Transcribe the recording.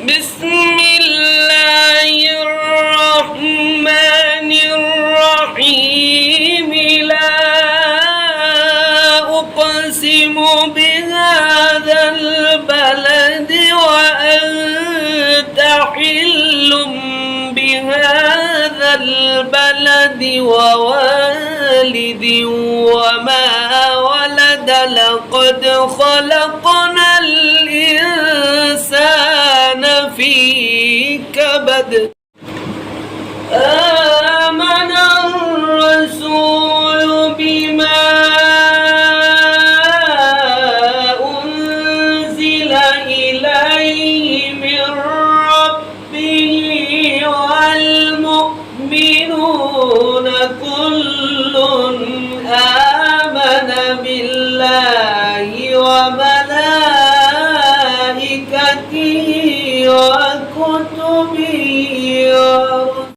بسم الله الرحمن الرحيم لا أقسم بهذا البلد وأنت حل بهذا البلد ووالد وما ولد لقد خلقنا الإنسان في كبد آمن الرسول بما أنزل إليه من ربه والمؤمنون كل آمن بالله وملائكته وكتبه